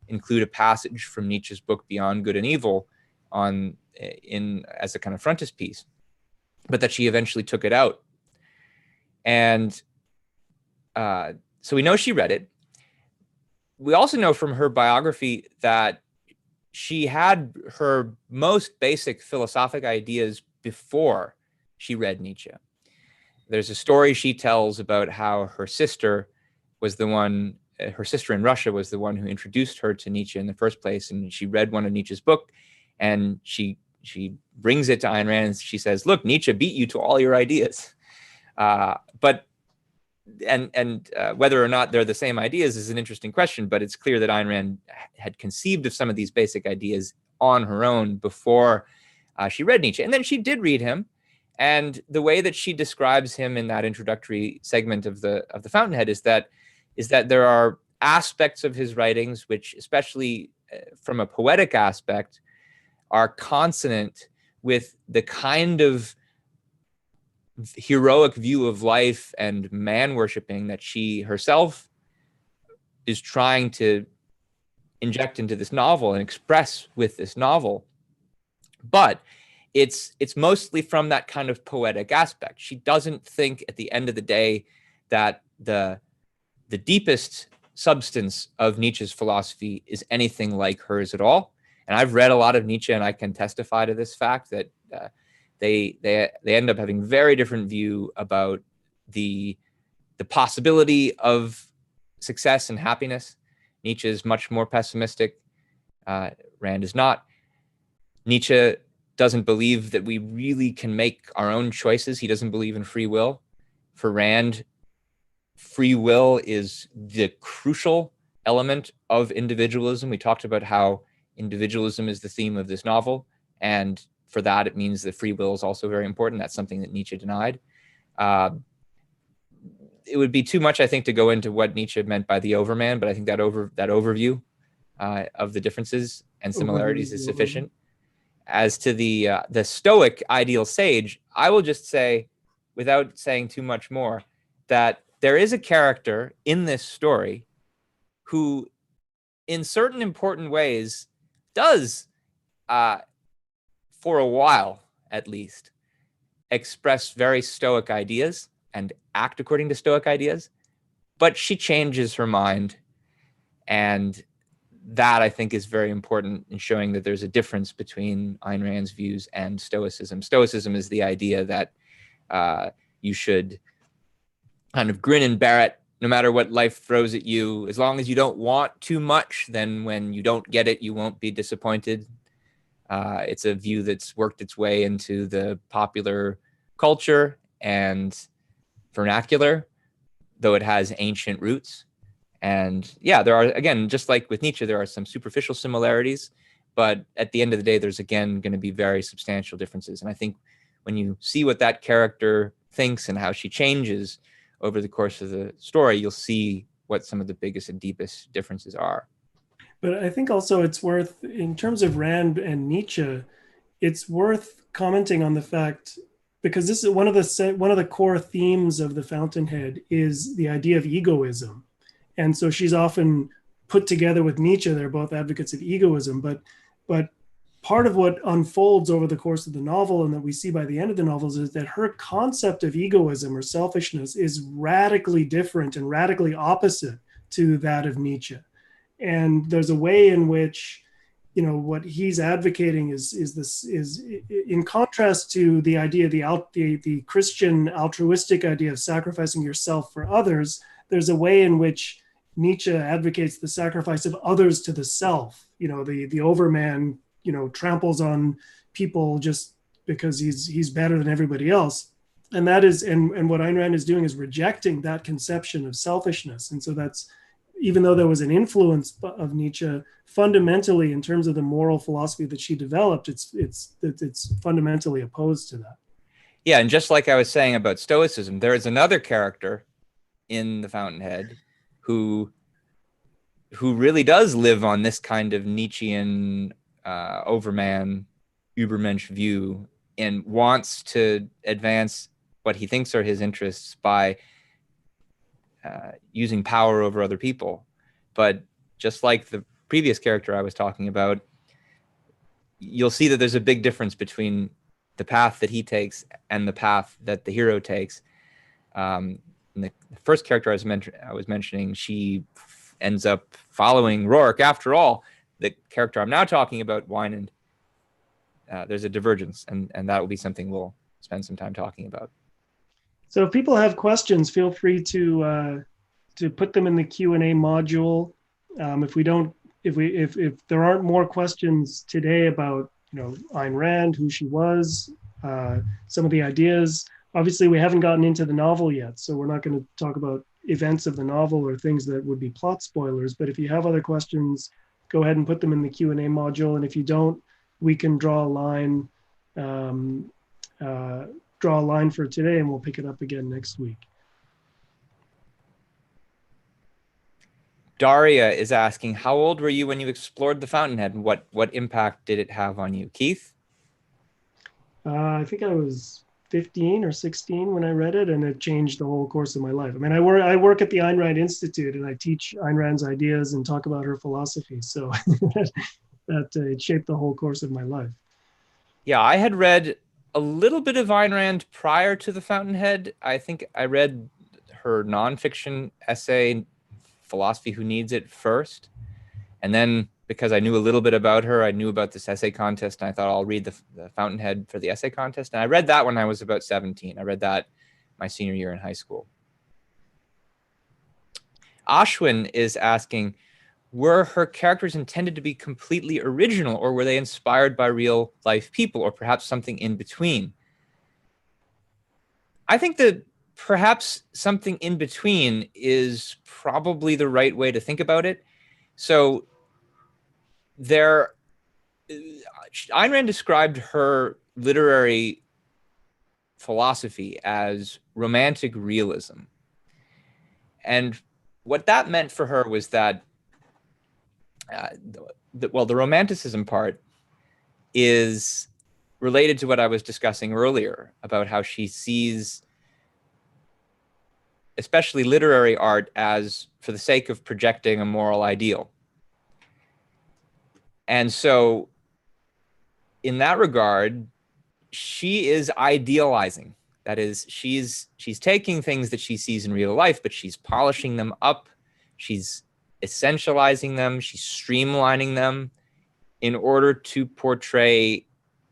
include a passage from Nietzsche's book Beyond Good and Evil as a kind of frontispiece, but that she eventually took it out. And so we know she read it. We also know from her biography that she had her most basic philosophic ideas before she read Nietzsche. There's a story she tells about how her sister in Russia was the one who introduced her to Nietzsche in the first place. And she read one of Nietzsche's book, and she brings it to Ayn Rand, and she says, look, Nietzsche beat you to all your ideas. But whether or not they're the same ideas is an interesting question, but it's clear that Ayn Rand had conceived of some of these basic ideas on her own before she read Nietzsche. And then she did read him. And the way that she describes him in that introductory segment of the Fountainhead is that there are aspects of his writings which, especially from a poetic aspect, are consonant with the kind of heroic view of life and man worshipping that she herself is trying to inject into this novel and express with this novel. But it's mostly from that kind of poetic aspect. She doesn't think at the end of the day that the deepest substance of Nietzsche's philosophy is anything like hers at all. And I've read a lot of Nietzsche, and I can testify to this fact that they end up having very different view about the possibility of success and happiness. Nietzsche is much more pessimistic. Rand is not. Nietzsche doesn't believe that we really can make our own choices. He doesn't believe in free will. For Rand, free will is the crucial element of individualism. We talked about how individualism is the theme of this novel, and for that, it means that free will is also very important. That's something that Nietzsche denied. it would be too much, I think, to go into what Nietzsche meant by the overman, but I think that overview of the differences and similarities is sufficient. As to the Stoic ideal sage, I will just say, without saying too much more, that there is a character in this story who, in certain important ways, does, for a while at least, express very Stoic ideas and act according to Stoic ideas, but she changes her mind. And that, I think, is very important in showing that there's a difference between Ayn Rand's views and Stoicism. Stoicism is the idea that you should kind of grin and bear it no matter what life throws at you. As long as you don't want too much, then when you don't get it, you won't be disappointed. It's a view that's worked its way into the popular culture and vernacular, though it has ancient roots. And yeah, there are, again, just like with Nietzsche, there are some superficial similarities, but at the end of the day, there's again going to be very substantial differences. And I think when you see what that character thinks and how she changes over the course of the story, you'll see what some of the biggest and deepest differences are.
But I think also it's worth, in terms of Rand and Nietzsche, it's worth commenting on the fact, because this is one of the core themes of the Fountainhead is the idea of egoism. And so she's often put together with Nietzsche. They're both advocates of egoism, but part of what unfolds over the course of the novel and that we see by the end of the novels is that her concept of egoism or selfishness is radically different and radically opposite to that of Nietzsche. And there's a way in which, you know, what he's advocating is in contrast to the idea, the Christian altruistic idea of sacrificing yourself for others. There's a way in which Nietzsche advocates the sacrifice of others to the self. You know, the overman, you know, tramples on people just because he's better than everybody else. And that is, and what Ayn Rand is doing is rejecting that conception of selfishness. And so that's, even though there was an influence of Nietzsche, fundamentally in terms of the moral philosophy that she developed, it's fundamentally opposed to that.
Yeah, and just like I was saying about Stoicism, there is another character in the Fountainhead who really does live on this kind of Nietzschean overman, Übermensch view, and wants to advance what he thinks are his interests by using power over other people. But just like the previous character I was talking about, you'll see that there's a big difference between the path that he takes and the path that the hero takes. The first character I was mentioning, she ends up following Rourke. After all, the character I'm now talking about, Wynand, there's a divergence, and that will be something we'll spend some time talking about.
So if people have questions, feel free to put them in the Q&A module. If there aren't more questions today about, you know, Ayn Rand, who she was, some of the ideas. Obviously, we haven't gotten into the novel yet, so we're not going to talk about events of the novel or things that would be plot spoilers. But if you have other questions, go ahead and put them in the Q&A module. And if you don't, we can draw a line for today, and we'll pick it up again next week.
Daria is asking, how old were you when you explored the Fountainhead, and what impact did it have on you? Keith?
I think I was 15 or 16 when I read it, and it changed the whole course of my life. I mean, I work at the Ayn Rand Institute, and I teach Ayn Rand's ideas and talk about her philosophy. So that it shaped the whole course of my life. Yeah,
I had read a little bit of Ayn Rand prior to the Fountainhead. I think I read her nonfiction essay, Philosophy Who Needs It, first. And then because I knew a little bit about her, I knew about this essay contest, and I thought I'll read the Fountainhead for the essay contest. And I read that when I was about 17. I read that my senior year in high school. Ashwin is asking, were her characters intended to be completely original, or were they inspired by real life people, or perhaps something in between? I think that perhaps something in between is probably the right way to think about it. So Ayn Rand described her literary philosophy as romantic realism. And what that meant for her was that, the romanticism part is related to what I was discussing earlier about how she sees especially literary art as for the sake of projecting a moral ideal. And so in that regard, she is idealizing. That is, she's taking things that she sees in real life, but she's polishing them up. She's essentializing them. She's streamlining them in order to portray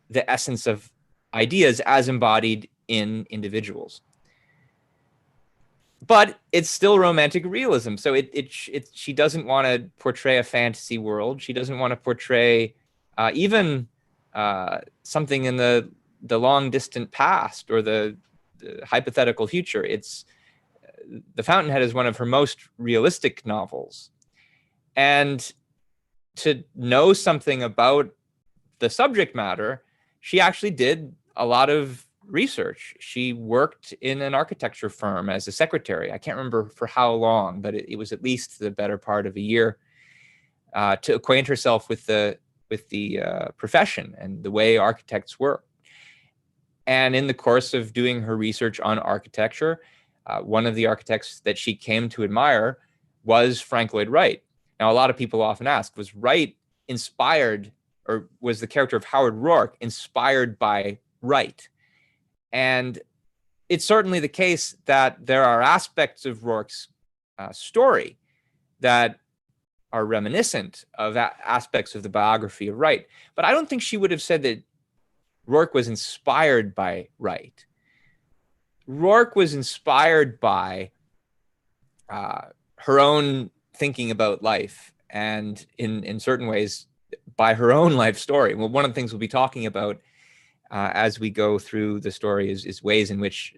the essence of ideas as embodied in individuals. But it's still romantic realism. So she doesn't want to portray a fantasy world. She doesn't want to portray even something in the long distant past or the hypothetical future. It's The Fountainhead is one of her most realistic novels. And to know something about the subject matter, she actually did a lot of research. She worked in an architecture firm as a secretary. I can't remember for how long, but it was at least the better part of a year to acquaint herself with the profession and the way architects work. And in the course of doing her research on architecture, one of the architects that she came to admire was Frank Lloyd Wright. Now, a lot of people often ask, was Wright inspired, or was the character of Howard Rourke inspired by Wright? And it's certainly the case that there are aspects of Rourke's story that are reminiscent of aspects of the biography of Wright. But I don't think she would have said that Rourke was inspired by Wright. Rourke was inspired by her own thinking about life, and in certain ways by her own life story. Well, one of the things we'll be talking about as we go through the story is ways in which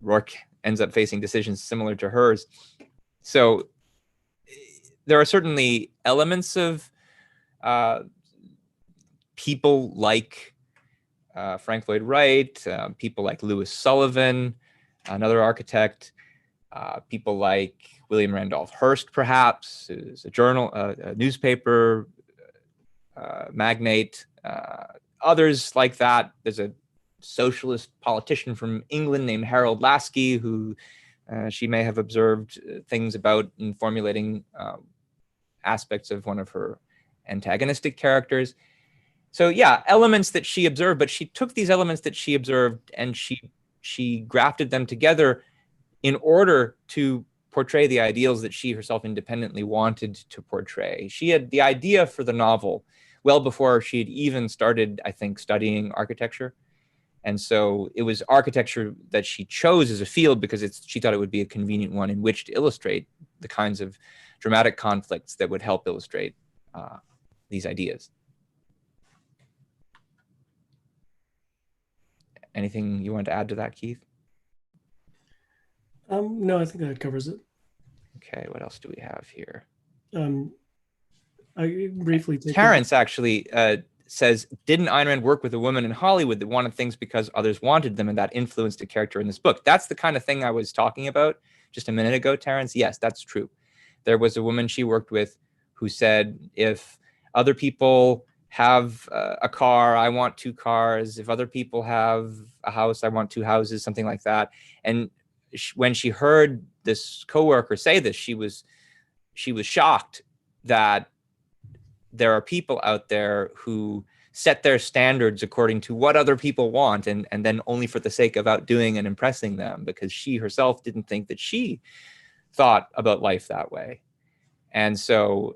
Rourke ends up facing decisions similar to hers. So there are certainly elements of people like Frank Lloyd Wright, people like Louis Sullivan, another architect, people like William Randolph Hearst, perhaps, who's a newspaper magnate, others like that. There's a socialist politician from England named Harold Laski, who she may have observed things about in formulating aspects of one of her antagonistic characters. So yeah, elements that she observed, but she took these elements that she observed and she grafted them together in order to portray the ideals that she herself independently wanted to portray. She had the idea for the novel well before she had even started, I think, studying architecture. And so it was architecture that she chose as a field because she thought it would be a convenient one in which to illustrate the kinds of dramatic conflicts that would help illustrate these ideas. Anything you want to add to that, Keith?
No, I think that covers it.
Okay, what else do we have here?
I briefly take
Terrence actually says, didn't Ayn Rand work with a woman in Hollywood that wanted things because others wanted them, and that influenced a character in this book? That's the kind of thing I was talking about just a minute ago, Terrence. Yes, that's true. There was a woman she worked with who said, if other people have a car, I want 2 cars. If other people have a house, I want 2 houses, something like that. And when she heard this coworker say this, she was shocked that there are people out there who set their standards according to what other people want, and then only for the sake of outdoing and impressing them, because she herself didn't think that she thought about life that way. And so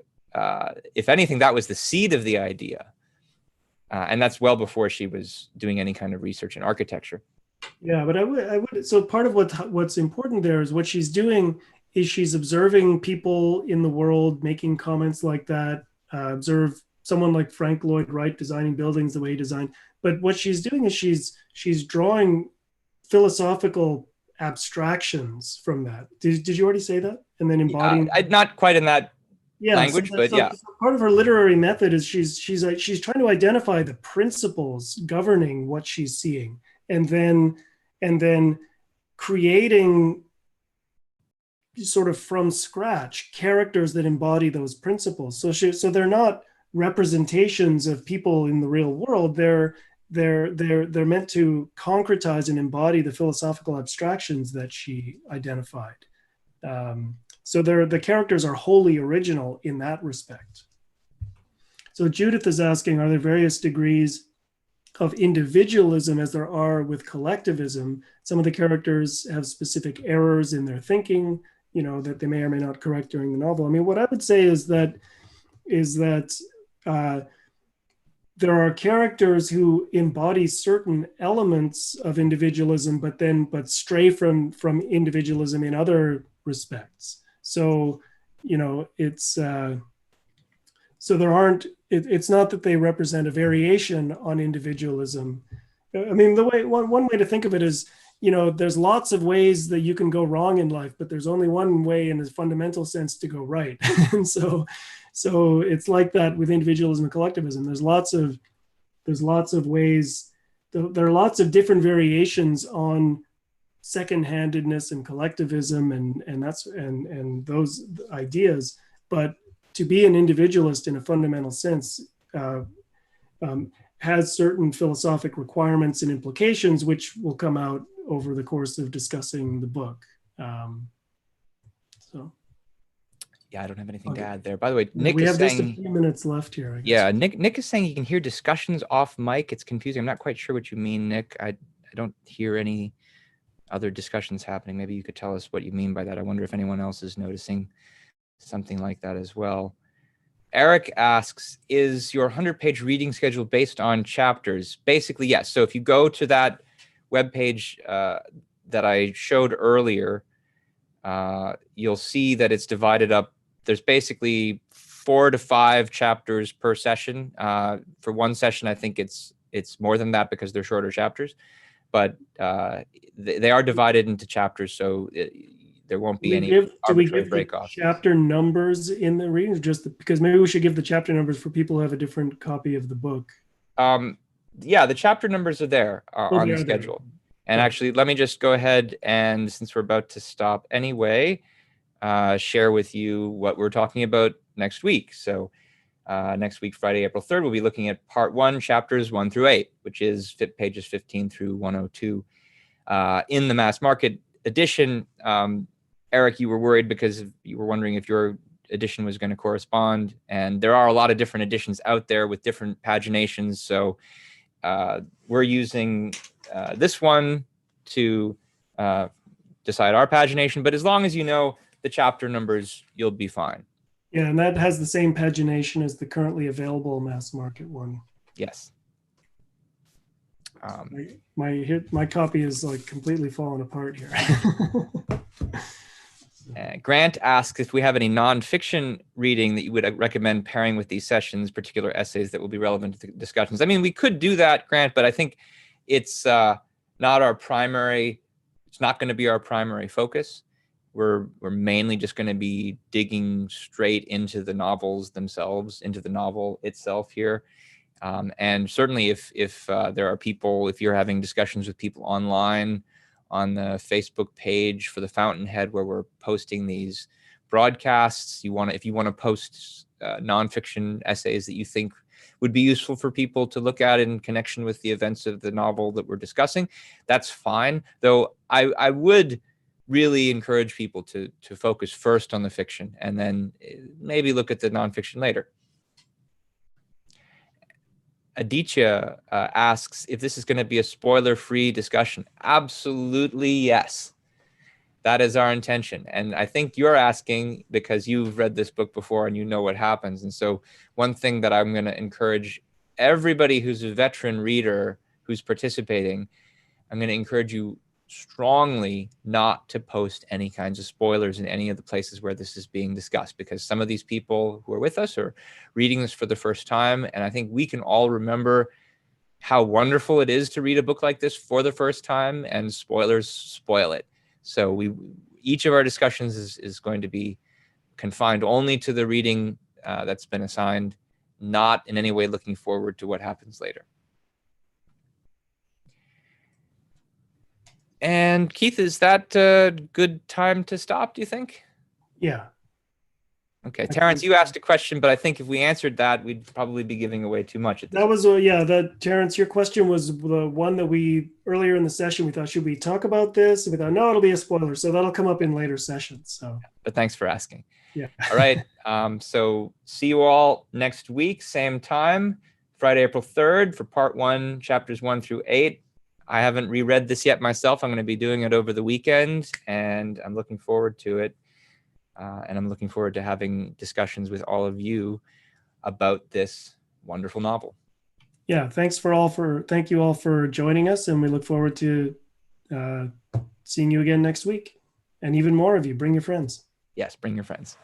if anything, that was the seed of the idea. And that's well before she was doing any kind of research in architecture.
Yeah, but I would. So part of what's important there is what she's doing is she's observing people in the world making comments like that. Observe someone like Frank Lloyd Wright designing buildings the way he designed. But what she's doing is she's drawing philosophical abstractions from that. Did you already say that? And then embodying.
Not quite in that language, but yeah.
So part of her literary method is she's trying to identify the principles governing what she's seeing, and then creating sort of from scratch characters that embody those principles. So they're not representations of people in the real world. They're meant to concretize and embody the philosophical abstractions that she identified. So the characters are wholly original in that respect. So Judith is asking, are there various degrees of individualism as there are with collectivism? Some of the characters have specific errors in their thinking, that they may or may not correct during the novel. I mean, what I would say is that there are characters who embody certain elements of individualism, but stray from individualism in other respects. So, it's it's not that they represent a variation on individualism. I mean, one way to think of it is, there's lots of ways that you can go wrong in life, but there's only one way in a fundamental sense to go right. And so it's like that with individualism and collectivism. There's lots of ways. There are lots of different variations on second-handedness and collectivism and those ideas. But to be an individualist in a fundamental sense has certain philosophic requirements and implications, which will come out over the course of discussing the book.
Yeah, I don't have anything to add there. By the way, Nick
we
is
have
saying,
just a few minutes left here, I guess.
Yeah, Nick is saying you can hear discussions off mic. It's confusing. I'm not quite sure what you mean, Nick. I don't hear any other discussions happening. Maybe you could tell us what you mean by that. I wonder if anyone else is noticing something like that as well. Eric asks, is your 100-page reading schedule based on chapters? Basically, yes. So if you go to that webpage that I showed earlier, you'll see that it's divided up. There's basically 4 to 5 chapters per session. For one session, I think it's more than that because they're shorter chapters, but they are divided into chapters, so there won't be any arbitrary break-off.
Chapter numbers in the readings, because maybe we should give the chapter numbers for people who have a different copy of the book.
Yeah, the chapter numbers are there on the schedule. And actually, let me just go ahead and, since we're about to stop anyway, share with you what we're talking about next week. So next week, Friday, April 3rd, we'll be looking at part 1, chapters 1 through 8, which is pages 15 through 102. In the mass market edition, Eric, you were worried because you were wondering if your edition was going to correspond. And there are a lot of different editions out there with different paginations. So we're using this one to decide our pagination. But as long as you know the chapter numbers, you'll be fine.
Yeah, and that has the same pagination as the currently available mass market one.
Yes.
My copy is like completely falling apart here.
Grant asks if we have any nonfiction reading that you would recommend pairing with these sessions, particular essays that will be relevant to the discussions. I mean, we could do that, Grant, but I think it's not our primary. It's not going to be our primary focus. We're mainly just going to be digging straight into the novels themselves, into the novel itself here. And certainly if there are people, if you're having discussions with people online on the Facebook page for the Fountainhead where we're posting these broadcasts, if you want to post nonfiction essays that you think would be useful for people to look at in connection with the events of the novel that we're discussing, that's fine. Though I would really encourage people to focus first on the fiction and then maybe look at the nonfiction later. Aditya asks if this is going to be a spoiler-free discussion. Absolutely, yes. That is our intention. And I think you're asking because you've read this book before and you know what happens. And so one thing that I'm going to encourage everybody who's a veteran reader who's participating, I'm going to encourage you strongly not to post any kinds of spoilers in any of the places where this is being discussed, because some of these people who are with us are reading this for the first time. And I think we can all remember how wonderful it is to read a book like this for the first time, and spoilers spoil it. So each of our discussions is going to be confined only to the reading that's been assigned, not in any way looking forward to what happens later. And Keith, is that a good time to stop, do you think?
Yeah.
Okay, Terrence, you asked a question, but I think if we answered that, we'd probably be giving away too much at this
That was yeah, that Terrence, your question was the one that we earlier in the session we thought, should we talk about this? And we thought, no, it'll be a spoiler. So that'll come up in later sessions. So
But thanks for asking.
yeah.
All right. So see you all next week, same time, Friday, April 3rd for part 1, chapters 1 through 8. I haven't reread this yet myself. I'm going to be doing it over the weekend, and I'm looking forward to it. And I'm looking forward to having discussions with all of you about this wonderful novel.
Yeah. Thank you all for joining us. And we look forward to seeing you again next week. And even more of you, bring your friends.
Yes, bring your friends.